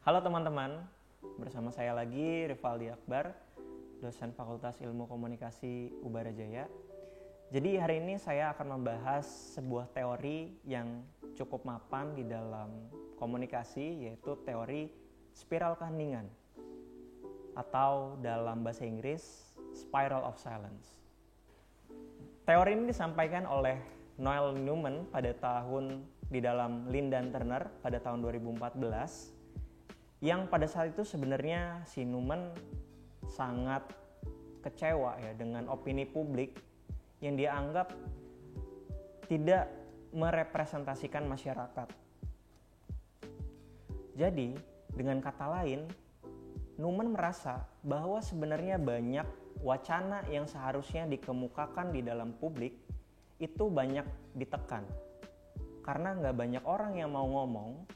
Halo teman-teman, bersama saya lagi Rivaldi Akbar, dosen Fakultas Ilmu Komunikasi Ubarajaya. Jadi hari ini saya akan membahas sebuah teori yang cukup mapan di dalam komunikasi, yaitu teori spiral keheningan atau dalam bahasa Inggris spiral of silence. Teori ini disampaikan oleh Noel Newman di dalam Lindan Turner pada tahun 2014, yang pada saat itu sebenarnya si Newman sangat kecewa ya dengan opini publik yang dia anggap tidak merepresentasikan masyarakat. Jadi, dengan kata lain, Newman merasa bahwa sebenarnya banyak wacana yang seharusnya dikemukakan di dalam publik itu banyak ditekan. Karena nggak banyak orang yang mau ngomong,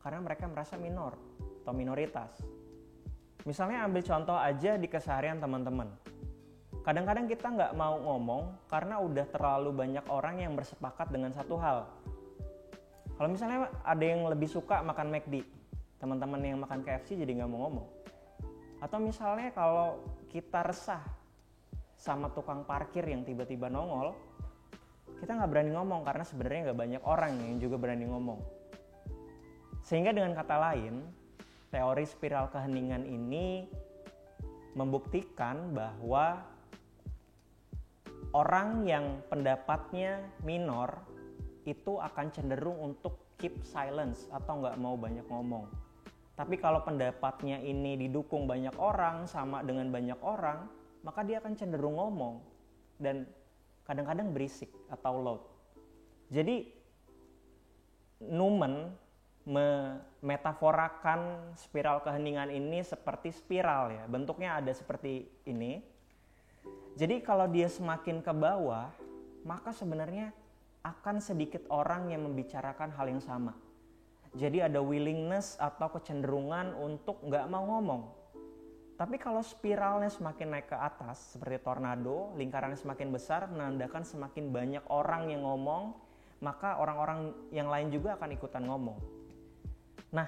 karena mereka merasa minor atau minoritas. Misalnya ambil contoh aja di keseharian teman-teman. Kadang-kadang kita nggak mau ngomong karena udah terlalu banyak orang yang bersepakat dengan satu hal. Kalau misalnya ada yang lebih suka makan McD, teman-teman yang makan KFC jadi nggak mau ngomong. Atau misalnya kalau kita resah sama tukang parkir yang tiba-tiba nongol, kita nggak berani ngomong karena sebenarnya nggak banyak orang yang juga berani ngomong. Sehingga dengan kata lain, teori spiral keheningan ini membuktikan bahwa orang yang pendapatnya minor itu akan cenderung untuk keep silence atau nggak mau banyak ngomong. Tapi kalau pendapatnya ini didukung banyak orang sama dengan banyak orang, maka dia akan cenderung ngomong dan kadang-kadang berisik atau loud. Jadi Newman memetaforakan spiral keheningan ini seperti spiral ya. Bentuknya ada seperti ini. Jadi kalau dia semakin ke bawah, maka sebenarnya akan sedikit orang yang membicarakan hal yang sama. Jadi ada willingness atau kecenderungan untuk nggak mau ngomong. Tapi kalau spiralnya semakin naik ke atas, seperti tornado, lingkarannya semakin besar, menandakan semakin banyak orang yang ngomong, maka orang-orang yang lain juga akan ikutan ngomong. Nah,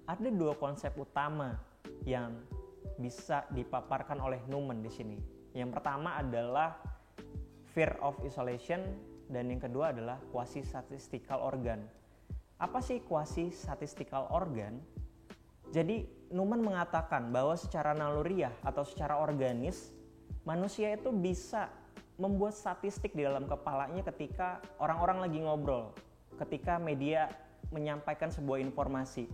ada dua konsep utama yang bisa dipaparkan oleh Newman di sini. Yang pertama adalah fear of isolation, dan yang kedua adalah quasi-statistical organ. Apa sih quasi-statistical organ? Jadi Newman mengatakan bahwa secara naluriah atau secara organis, manusia itu bisa membuat statistik di dalam kepalanya ketika orang-orang lagi ngobrol, ketika media menyampaikan sebuah informasi.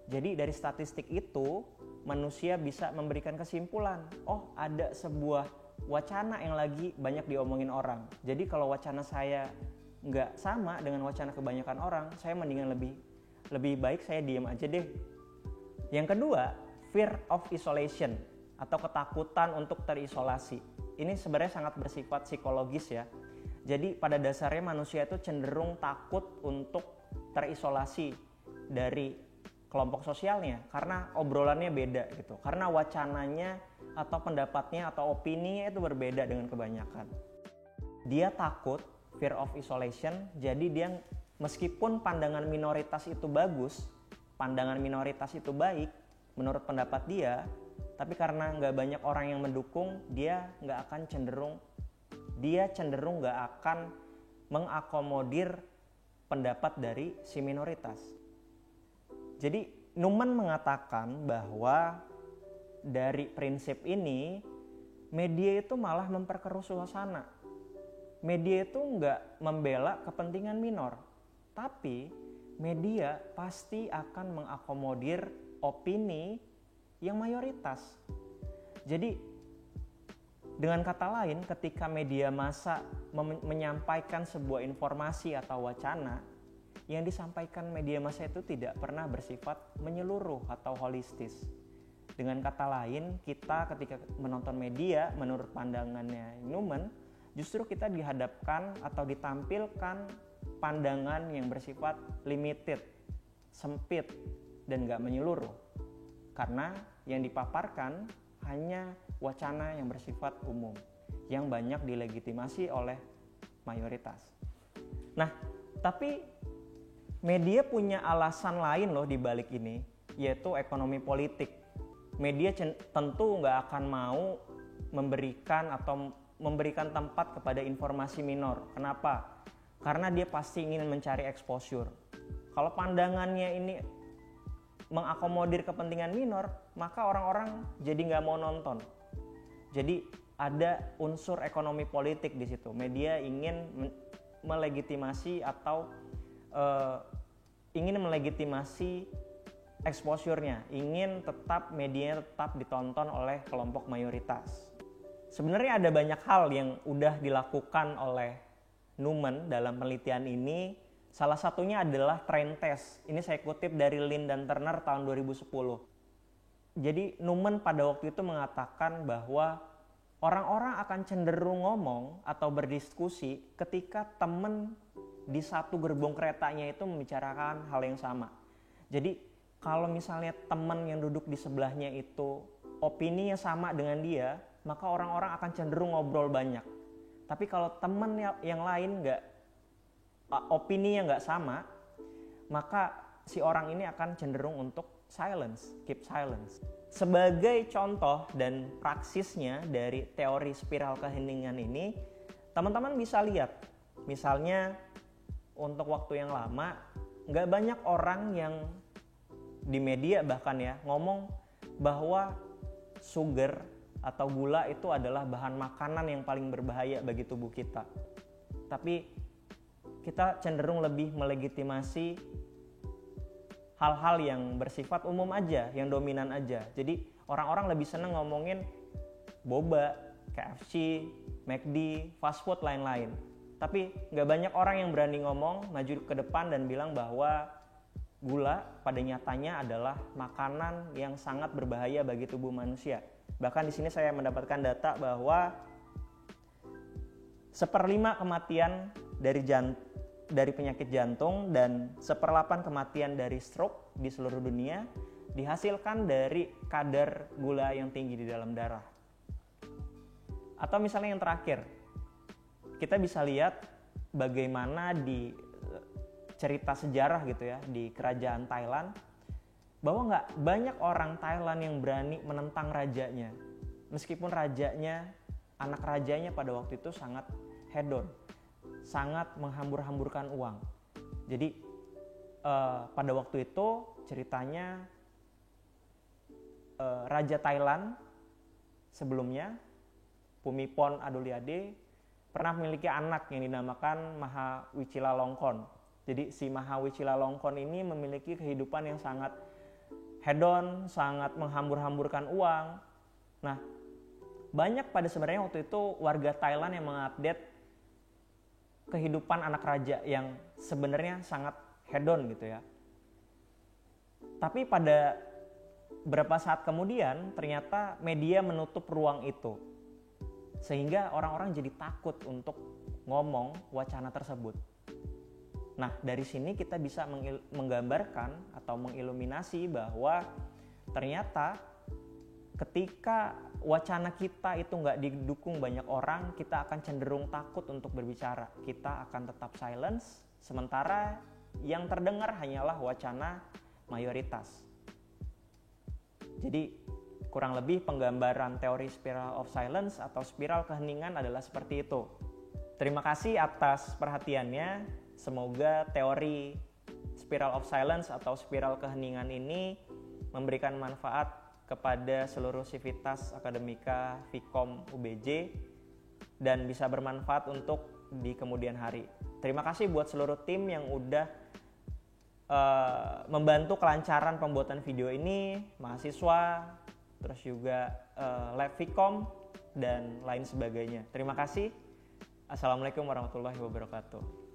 Jadi dari statistik itu, manusia bisa memberikan kesimpulan, oh ada sebuah wacana yang lagi banyak diomongin orang. Jadi kalau wacana saya nggak sama dengan wacana kebanyakan orang, saya mendingan lebih baik saya diam aja deh. Yang kedua, fear of isolation atau ketakutan untuk terisolasi. Ini sebenarnya sangat bersifat psikologis ya. Jadi pada dasarnya manusia itu cenderung takut untuk terisolasi dari kelompok sosialnya karena obrolannya beda gitu. Karena wacananya atau pendapatnya atau opininya itu berbeda dengan kebanyakan. Dia takut fear of isolation, jadi dia meskipun pandangan minoritas itu bagus, pandangan minoritas itu baik menurut pendapat dia, tapi karena nggak banyak orang yang mendukung, dia cenderung nggak akan mengakomodir pendapat dari si minoritas. Jadi Newman mengatakan bahwa dari prinsip ini, media itu malah memperkeruh suasana. Media itu nggak membela kepentingan minor, tapi media pasti akan mengakomodir opini yang mayoritas. Jadi dengan kata lain, ketika media massa menyampaikan sebuah informasi atau wacana, yang disampaikan media massa itu tidak pernah bersifat menyeluruh atau holistis. Dengan kata lain, kita ketika menonton media, menurut pandangannya Newman, justru kita dihadapkan atau ditampilkan pandangan yang bersifat limited, sempit, dan gak menyeluruh. Karena yang dipaparkan hanya wacana yang bersifat umum, yang banyak dilegitimasi oleh mayoritas. Nah, tapi media punya alasan lain loh di balik ini. yaitu ekonomi politik. Media tentu nggak akan mau memberikan tempat kepada informasi minor. Kenapa? Karena dia pasti ingin mencari exposure. Kalau pandangannya ini mengakomodir kepentingan minor, maka orang-orang jadi nggak mau nonton. Jadi ada unsur ekonomi politik di situ. Media ingin melegitimasi atau ingin melegitimasi exposure-nya, ingin medianya tetap ditonton oleh kelompok mayoritas. Sebenarnya ada banyak hal yang udah dilakukan oleh Newman dalam penelitian ini. Salah satunya adalah trend test. Ini saya kutip dari Lin dan Turner tahun 2010. Jadi Newman pada waktu itu mengatakan bahwa orang-orang akan cenderung ngomong atau berdiskusi ketika teman di satu gerbong keretanya itu membicarakan hal yang sama. Jadi kalau misalnya teman yang duduk di sebelahnya itu opininya sama dengan dia, maka orang-orang akan cenderung ngobrol banyak. Tapi kalau teman yang lain opininya nggak sama, maka si orang ini akan cenderung untuk keep silence. Sebagai contoh dan praksisnya dari teori spiral keheningan ini, teman-teman bisa lihat, misalnya untuk waktu yang lama, nggak banyak orang yang di media bahkan ya ngomong bahwa sugar atau gula itu adalah bahan makanan yang paling berbahaya bagi tubuh kita. Tapi kita cenderung lebih melegitimasi hal-hal yang bersifat umum aja, yang dominan aja. Jadi orang-orang lebih seneng ngomongin boba, KFC, McD, fast food, lain-lain. Tapi nggak banyak orang yang berani ngomong, maju ke depan dan bilang bahwa gula pada nyatanya adalah makanan yang sangat berbahaya bagi tubuh manusia. Bahkan di sini saya mendapatkan data bahwa 1/5 kematian dari penyakit jantung dan 1/8 kematian dari stroke di seluruh dunia dihasilkan dari kadar gula yang tinggi di dalam darah. Atau misalnya yang terakhir, kita bisa lihat bagaimana di cerita sejarah gitu ya di kerajaan Thailand, bahwa nggak banyak orang Thailand yang berani menentang rajanya, meskipun anak rajanya pada waktu itu sangat hedon, sangat menghambur-hamburkan uang. Jadi pada waktu itu ceritanya Raja Thailand sebelumnya, Bhumibol Adulyadej, pernah memiliki anak yang dinamakan Maha Vajiralongkorn. Jadi si Maha Vajiralongkorn ini memiliki kehidupan yang sangat hedon, sangat menghambur-hamburkan uang. Nah, banyak pada sebenarnya waktu itu warga Thailand yang mengupdate kehidupan anak raja yang sebenarnya sangat hedon gitu ya. Tapi pada beberapa saat kemudian ternyata media menutup ruang itu. Sehingga orang-orang jadi takut untuk ngomong wacana tersebut. Nah, dari sini kita bisa menggambarkan atau mengiluminasi bahwa ternyata ketika wacana kita itu nggak didukung banyak orang, kita akan cenderung takut untuk berbicara. Kita akan tetap silence, sementara yang terdengar hanyalah wacana mayoritas. Jadi kurang lebih penggambaran teori spiral of silence atau spiral keheningan adalah seperti itu. Terima kasih atas perhatiannya. Semoga teori spiral of silence atau spiral keheningan ini memberikan manfaat kepada seluruh sivitas akademika Vkom UBJ dan bisa bermanfaat untuk di kemudian hari. Terima kasih buat seluruh tim yang udah membantu kelancaran pembuatan video ini, mahasiswa, terus juga lab Vkom dan lain sebagainya. Terima kasih. Assalamualaikum warahmatullahi wabarakatuh.